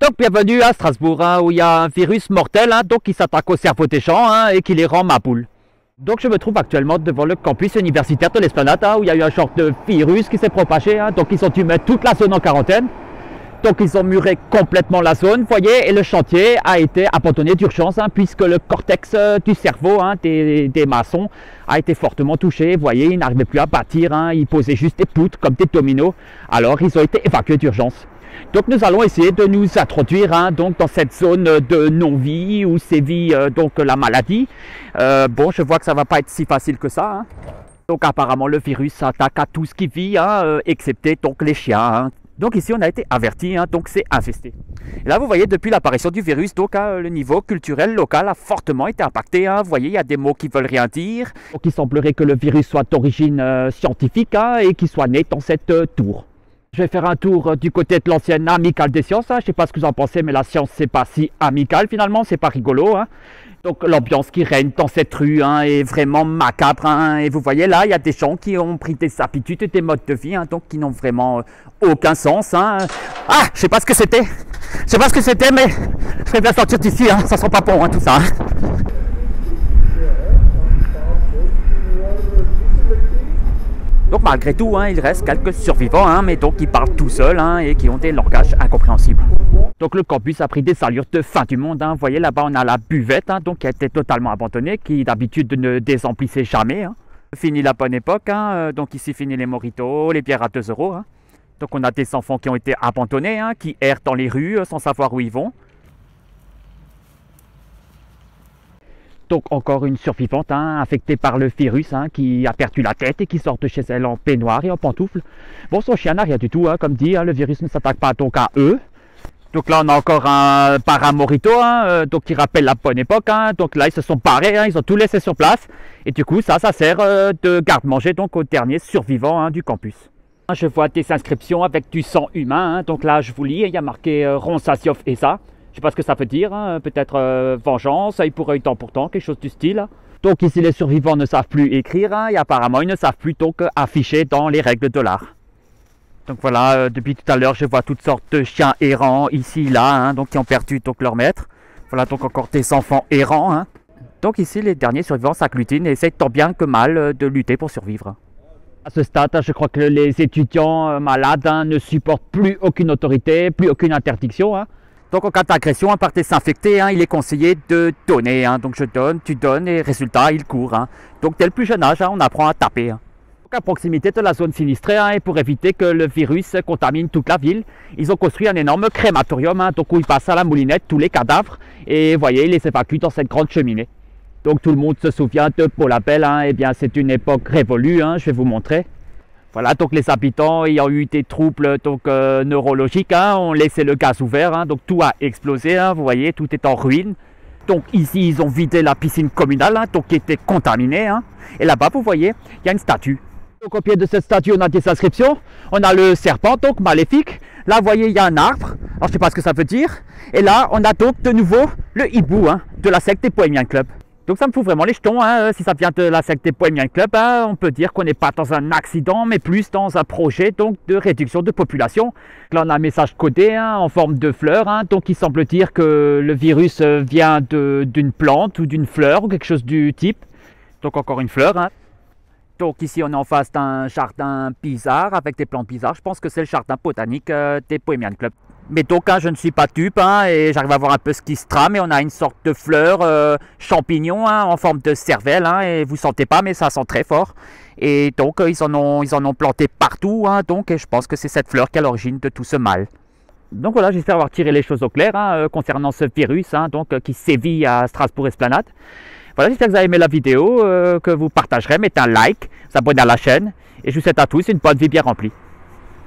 Donc bienvenue à Strasbourg, où il y a un virus mortel donc qui s'attaque au cerveau des gens et qui les rend maboules. Donc je me trouve actuellement devant le campus universitaire de l'Esplanade, où il y a eu un genre de virus qui s'est propagé, donc ils ont dû mettre toute la zone en quarantaine. Donc ils ont muré complètement la zone, vous voyez, et le chantier a été abandonné d'urgence, puisque le cortex du cerveau des maçons a été fortement touché. Vous voyez, ils n'arrivaient plus à bâtir, ils posaient juste des poutres comme des dominos, alors ils ont été évacués d'urgence. Donc nous allons essayer de nous introduire donc dans cette zone de non-vie où sévit donc la maladie. Bon, je vois que ça ne va pas être si facile que ça. Donc apparemment le virus s'attaque à tout ce qui vit, excepté donc les chiens. Donc ici on a été averti, donc c'est infesté. Et là vous voyez depuis l'apparition du virus, donc le niveau culturel local a fortement été impacté. Vous voyez, il y a des mots qui veulent rien dire. Donc il semblerait que le virus soit d'origine scientifique et qu'il soit né dans cette tour. Je vais faire un tour du côté de l'ancienne amicale des sciences. Je ne sais pas ce que vous en pensez, mais la science, c'est pas si amical finalement, c'est pas rigolo. Donc l'ambiance qui règne dans cette rue est vraiment macabre. Et vous voyez là, il y a des gens qui ont pris des habitudes et des modes de vie donc qui n'ont vraiment aucun sens. Ah, je sais pas ce que c'était. Je sais pas ce que c'était, mais je vais bien sortir d'ici. Ça sent pas bon tout ça. Donc malgré tout, il reste quelques survivants, mais donc qui parlent tout seuls et qui ont des langages incompréhensibles. Donc le campus a pris des allures de fin du monde. Vous voyez là-bas, on a la buvette donc qui a été totalement abandonnée, qui d'habitude ne désemplissait jamais. Fini la bonne époque, donc ici fini les mojitos, les bières à 2 €. Donc on a des enfants qui ont été abandonnés, qui errent dans les rues sans savoir où ils vont. Donc encore une survivante infectée par le virus qui a perdu la tête et qui sort de chez elle en peignoir et en pantoufles. Bon, son chien n'a rien du tout, comme dit, le virus ne s'attaque pas donc à eux. Donc là on a encore un paramorito donc qui rappelle la bonne époque. Donc là ils se sont barrés, ils ont tout laissé sur place. Et du coup ça sert de garde-manger donc aux derniers survivants du campus. Je vois des inscriptions avec du sang humain, donc là je vous lis, il y a marqué Ronsasioff et ça. Je ne sais pas ce que ça veut dire, peut-être vengeance, œil pour œil, temps pour temps, quelque chose du style. Donc ici les survivants ne savent plus écrire et apparemment ils ne savent plus donc afficher dans les règles de l'art. Donc voilà, depuis tout à l'heure je vois toutes sortes de chiens errants ici, là, donc qui ont perdu donc leur maître. Voilà donc encore des enfants errants. Donc ici les derniers survivants s'agglutinent et essayent tant bien que mal de lutter pour survivre. À ce stade, je crois que les étudiants malades ne supportent plus aucune autorité, plus aucune interdiction. Donc en cas d'agression par des infectés, il est conseillé de donner. Donc je donne, tu donnes et résultat, il court. Donc dès le plus jeune âge, on apprend à taper. Donc à proximité de la zone sinistrée, et pour éviter que le virus contamine toute la ville, ils ont construit un énorme crématorium, donc où ils passent à la moulinette tous les cadavres. Et vous voyez, ils les évacuent dans cette grande cheminée. Donc tout le monde se souvient de Paul Abel, eh bien c'est une époque révolue, je vais vous montrer. Voilà, donc les habitants ayant eu des troubles neurologiques ont laissé le gaz ouvert, donc tout a explosé, vous voyez, tout est en ruine. Donc ici, ils ont vidé la piscine communale, donc qui était contaminée. Et là-bas, vous voyez, il y a une statue. Donc au pied de cette statue, on a des inscriptions. On a le serpent, donc maléfique. Là, vous voyez, il y a un arbre. Alors, je ne sais pas ce que ça veut dire. Et là, on a donc de nouveau le hibou de la secte des Bohemian Club. Donc ça me fout vraiment les jetons, si ça vient de la secte des Bohemian Club, on peut dire qu'on n'est pas dans un accident, mais plus dans un projet donc, de réduction de population. Là on a un message codé en forme de fleur, donc il semble dire que le virus vient d'une plante ou d'une fleur ou quelque chose du type. Donc encore une fleur. Donc ici on est en face d'un jardin bizarre avec des plantes bizarres, je pense que c'est le jardin botanique des Bohemian Club. Mais donc je ne suis pas dupe et j'arrive à voir un peu ce qui se trame et on a une sorte de fleur champignon en forme de cervelle et vous sentez pas mais ça sent très fort. Et donc ils en ont planté partout donc et je pense que c'est cette fleur qui est à l'origine de tout ce mal. Donc voilà, j'espère avoir tiré les choses au clair concernant ce virus donc qui sévit à Strasbourg Esplanade. Voilà, j'espère que vous avez aimé la vidéo, que vous partagerez, mettez un like, vous abonnez à la chaîne et je vous souhaite à tous une bonne vie bien remplie.